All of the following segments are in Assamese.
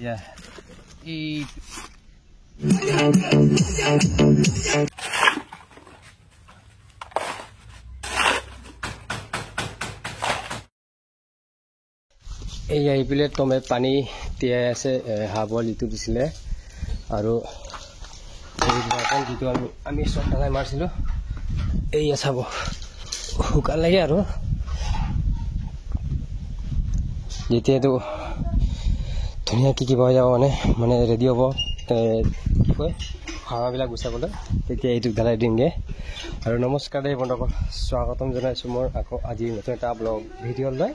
Yeah. Eat. এই আইপিলে তোমে পানী তিয়াই আছে হাবল ইটো দিছিলে আৰু এই বাকন যিটো আমি সব ঢালাই মাৰছিলো এই চাব হুকা লাগে আৰু যেতিয়াটো ধুনীয়া কি পাই যাব মানে ৰেডি হ'ব কি কয় হাৱাবিলাক গুচাবলৈ তেতিয়া এইটো ঢালাই দিমগে আৰু নমস্কাৰ দেই বন্ধুসকল স্বাগতম জনাইছো মোৰ আকৌ আজি নতুন এটা ব্লগ ভিডিঅ' লৈ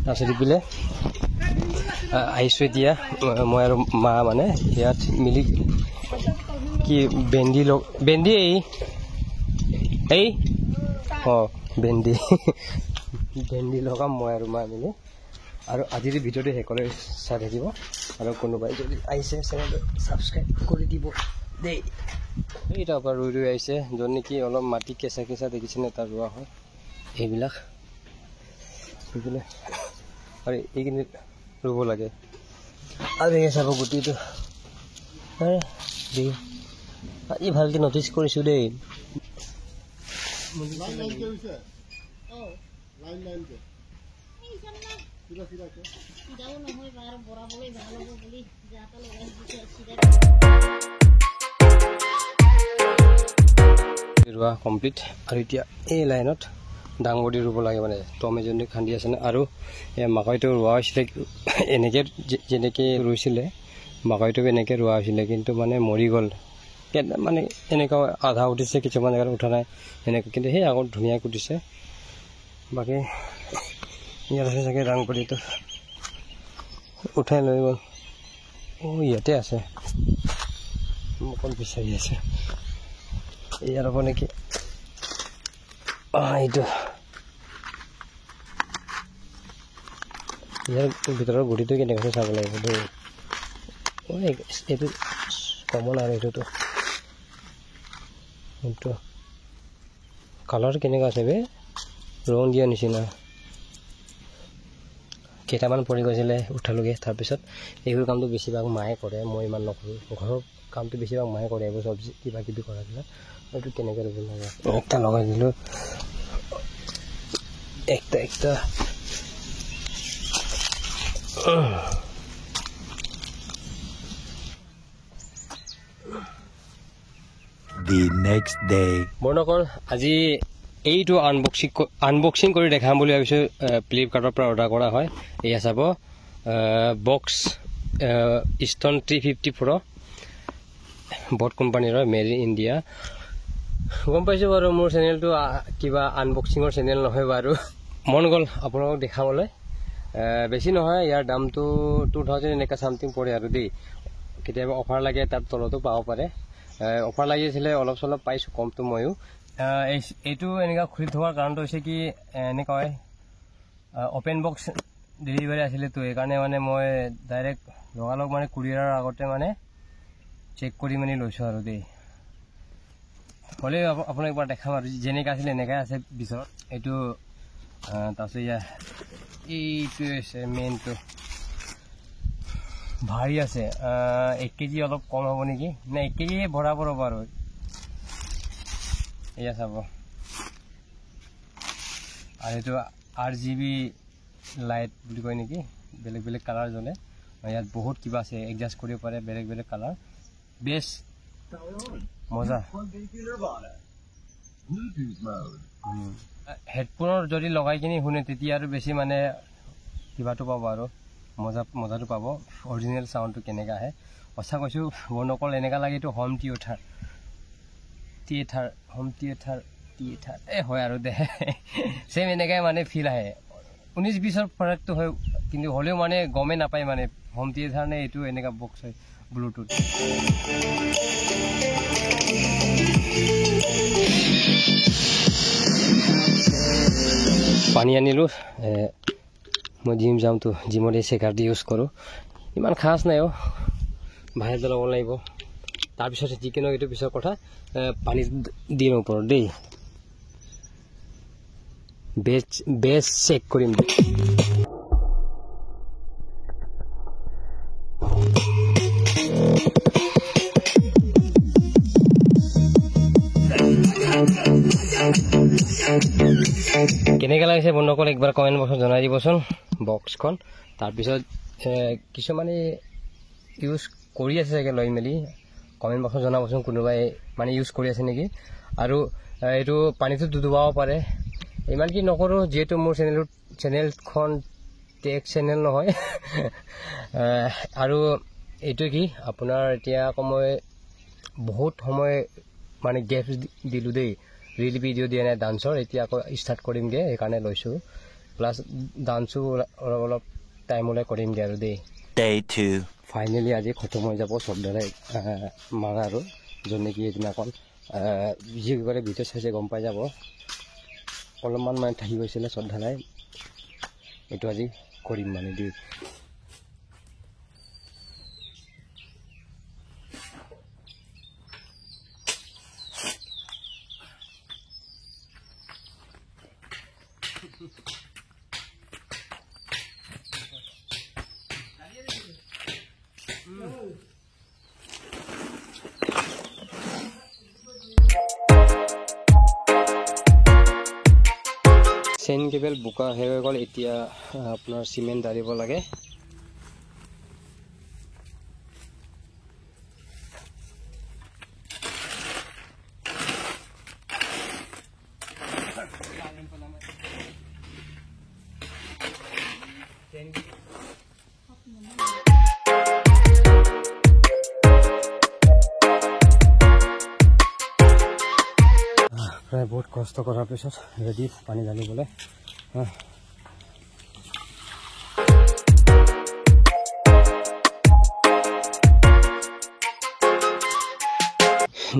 তাৰপিছত দিলে আহিছোঁ এতিয়া মই আৰু মা মানে ইয়াত মিলি কি বেন্দি এই বেন্দি লগাম মই আৰু মা মিলি আৰু আজিৰ ভিডিঅ'টো শেষলৈ চাই থাকিব আৰু কোনোবাই যদি আহিছে চেনেলটো ছাবস্ক্ৰাইব কৰি দিব দেই এইটা পৰা ৰুই আহিছে য'ত নেকি অলপ মাটি কেঁচা কেঁচা দেখিছেনে তাৰ ৰোৱা হয় এইবিলাক আৰু এইখিনি ৰুব লাগে আৰু এই চাব গুটিটো আজি ভালকৈ নটিচ কৰিছোঁ দেই ৰোৱা কমপ্লিট আৰু এতিয়া এই লাইনত ডাঙৰ ৰুব লাগে মানে টম এজনী খান্দি আছে আৰু মাকৈটো ৰোৱা হৈছিলে এনেকৈ যেনেকৈ ৰুইছিলে মাকৈটো এনেকৈ ৰোৱা হৈছিলে কিন্তু মানে মৰি গ'ল মানে এনেকুৱা আধা উঠিছে কিছুমান জেগাত উঠা নাই এনেকৈ কিন্তু সেই আগত ধুনীয়াকৈ উঠিছে বাকী ইয়াত আছে চাগে ডাঙৰটো উঠাই লৈ গ'ল ইয়াতে আছে অকল বিচাৰি আছে ইয়াৰ হ'ব নেকি এইটো ইয়াৰ ভিতৰৰ গুটিটো কেনেকৈ চাব লাগিব দেই এইটো কমন আৰু এইটোতো কালাৰ কেনেকুৱা আছে বে ৰং দিয়া নিচিনা কেইটামান পৰি গৈছিলে উঠালোগে তাৰপিছত এইবোৰ কামটো বেছিভাগ মায়ে কৰে মই ইমান নকৰোঁ ঘৰৰ কামটো বেছিভাগ মায়ে কৰে এইবোৰ চব্জি কিবা কিবি কৰাবিলাক এইটো কেনেকৈ ৰুব লাগে একটা লগাই দিলোঁ একটা The next day বন্ধুসকল আজি এইটো আনবক্সিং কৰি দেখাম বুলি ভাবিছোঁ ফ্লিপকাৰ্টৰ পৰা অৰ্ডাৰ কৰা হয় এয়া চাব বক্স ষ্টন 350 Pro বট কোম্পানীৰ হয় মেড ইন ইণ্ডিয়া গম পাইছোঁ বাৰু মোৰ চেনেলটো কিবা আনবক্সিঙৰ চেনেল নহয় বাৰু মন গ'ল আপোনালোকক দেখাবলৈ বেছি নহয় ইয়াৰ দামটো 2000 এনেকুৱা চামথিং পৰে আৰু দেই কেতিয়াবা অফাৰ লাগে তাৰ তলতো পাব পাৰে অফাৰ লাগিছিলে অলপ চলপ পাইছোঁ কমটো ময়ো এইটো এনেকুৱা খুলি থোৱাৰ কাৰণটো হৈছে কি এনেকুৱা হয় অপেন বক্স ডেলিভাৰী আছিলে তো এইকাৰণে মানে মই ডাইৰেক্ট লগালগ মানে কুৰিয়াৰৰ আগতে মানে চেক কৰি মানে লৈছোঁ আৰু দেই হ'লে আপোনাক একবাৰ দেখাম আৰু যেনেকৈ আছিলে এনেকৈ আছে পিছত এইটো তাৰপিছত এইটো আছে মেইনটো ভাৰী আছে 1 কেজি অলপ কম হ'ব নেকি নে 1 কেজি ভৰাব ৰ'ব আৰু এয়া চাব আৰু এইটো RGB লাইট বুলি কয় নেকি বেলেগ বেলেগ কালাৰ জ্বলে ইয়াত বহুত কিবা আছে এডজাষ্ট কৰিব পাৰে বেলেগ বেলেগ কালাৰ বেছ মজা হেডফোনৰ যদি লগাই কিনি শুনে তেতিয়া আৰু বেছি মানে কিবাটো পাব আৰু মজাটো পাব অৰিজিনেল চাউণ্ডটো কেনেকৈ আহে সঁচা কৈছোঁ বন্ধুসকল এনেকুৱা লাগে এইটো হোম থিয়েটাৰ হয় আৰু দে চেম এনেকৈ মানে ফিল আহে 19-20 প্ৰডাক্টটো হয় কিন্তু হ'লেও মানে গমেই নাপায় মানে হোম থিয়েটাৰ নে এইটো এনেকুৱা বক্স হয় ব্লুটুথ পানী আনিলোঁ মই জিম যামতো জিমত এই চেকাৰ দি ইউজ কৰোঁ ইমান খাছ নাই বাহিৰত ল'ব লাগিব তাৰপিছত চিকেনৰ এইটো পিছৰ কথা পানী দিম ওপৰত দেই বেছ চেক কৰিম। কেনেকৈ লাগিছে বন্ধুসকল একবাৰ কমেণ্ট বক্সত জনাই দিবচোন বক্সখন। তাৰপিছত কিছুমানে ইউজ কৰি আছে চাগে লৈ মেলি কমেণ্ট বক্সত জনাবচোন কোনোবাই মানে ইউজ কৰি আছে নেকি। আৰু এইটো পানীটো ডুবাব পাৰে, ইমান কি নকৰোঁ যিহেতু মোৰ চেনেলখন টেক চেনেল নহয়। আৰু এইটো কি আপোনাৰ এতিয়া আকৌ মই বহুত সময় মানে গেপ দিলোঁ দেই, ৰিল ভিডিঅ' দিয়া নাই ডান্সৰ, এতিয়া আকৌ ষ্টাৰ্ট কৰিমগৈ সেইকাৰণে লৈছোঁ। প্লাছ ডান্সো অলপ টাইম ওলাই কৰিমগৈ আৰু দেই। Day 2. ফাইনেলি আজি খতম হৈ যাব চবদাৰে মাৰা আৰু যোনে কি এইদিনাখন যি কৰে ভিডিঅ' চাইছে গম পাই যাব। অলপমান মানে থাকি গৈছিলে শ্ৰদ্ধালাই, এইটো আজি কৰিম মানে দেই। চেইন কেবল বোকা শেষ হৈ গ'ল, এতিয়া আপোনাৰ চিমেণ্ট ঢালিব লাগে। প্ৰায় বহুত কষ্ট কৰাৰ পিছত ৰেডি পানী ঢালিবলৈ।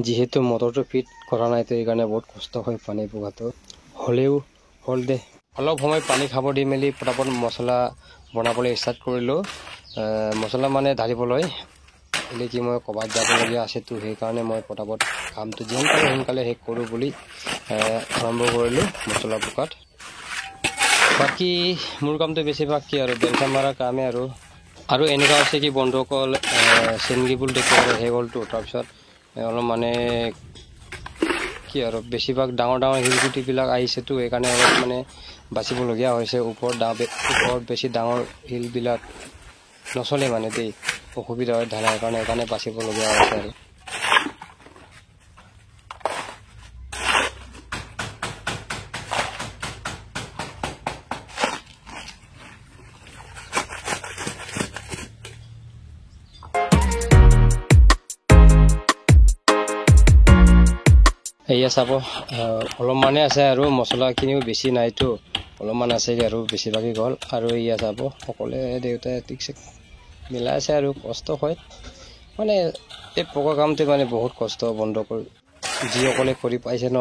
যিহেতু মটৰটো ফিট কৰা নাই তো সেইকাৰণে বহুত কষ্ট হয় পানী পোৱাটো, হ'লেও হ'ল দে। অলপ সময় পানী খাব দি মেলি পটাপট মছলা বনাবলৈ ষ্টাৰ্ট কৰিলোঁ। মছলা মানে ঢালিবলৈ বুলি কি মই ক'ৰবাত যাবলগীয়া আছেতো, সেইকাৰণে মই পটাপট কামটো যিমান পাৰোঁ সোনকালে শেষ কৰোঁ বুলি আৰম্ভ কৰিলোঁ মছলা বোকাত। বাকী মোৰ কামটো বেছিভাগ কি আৰু বেলচা মৰা কামেই আৰু এনেকুৱা হৈছে কি বন্ধুসকল চেনগিবুল দেখুৱাই শেষ হ'লতো। তাৰপিছত অলপ মানে কি আৰু বেছিভাগ ডাঙৰ শিলগুটিবিলাক আহিছেতো, সেইকাৰণে অলপ মানে বাচিবলগীয়া হৈছে। ওপৰত বেছি ডাঙৰ শিলবিলাক নচলে মানে দেই, অসুবিধা হয় ঢালাৰ কাৰণে, সেইকাৰণে বাচিবলগীয়া হৈছে আৰু। এয়া চাব অলপমানে আছে আৰু মছলাখিনিও বেছি নাইতো, অলপমান আছেগৈ আৰু বেছিভাগেই গ'ল। আৰু এয়া চাব সকলোৱে দেউতাই ঠিকছে মিলাই আছে আৰু কষ্ট হয় মানে এই পকা কামটো মানে বহুত কষ্ট বন্ধুসকল। যিসকলে কৰি পাইছে ন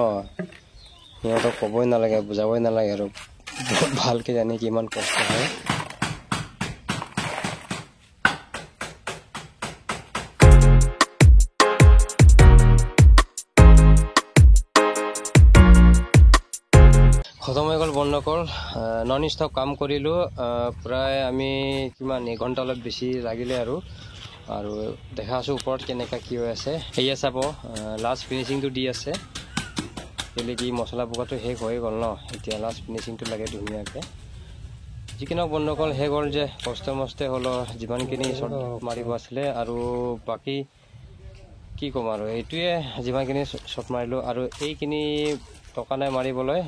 সিহঁতক ক'বই নালাগে, বুজাবই নালাগে আৰু বহুত ভালকৈ জানি কিমান কষ্ট হয়। খতম হৈ গ'ল বন্ধুসকল, নন ষ্টপ কাম কৰিলোঁ। প্ৰায় আমি কিমান এঘণ্টা অলপ বেছি লাগিলে আৰু দেখা আছোঁ ওপৰত কেনেকুৱা কি হৈ আছে। সেয়া চাব লাষ্ট ফিনিচিংটো দি আছে, কেলৈ কি মছলা বোকাটো শেষ হৈ গ'ল ন, এতিয়া লাষ্ট ফিনিচিংটো লাগে ধুনীয়াকৈ। যিকি নহওক বন্ধুসকল শেষ হ'ল যে, কষ্ট মষ্টে হ'লেও যিমানখিনি শ্বট মাৰিব আছিলে আৰু বাকী কি ক'ম আৰু এইটোৱে যিমানখিনি শ্বট মাৰিলোঁ আৰু এইখিনি টকা নাই মাৰিবলৈ।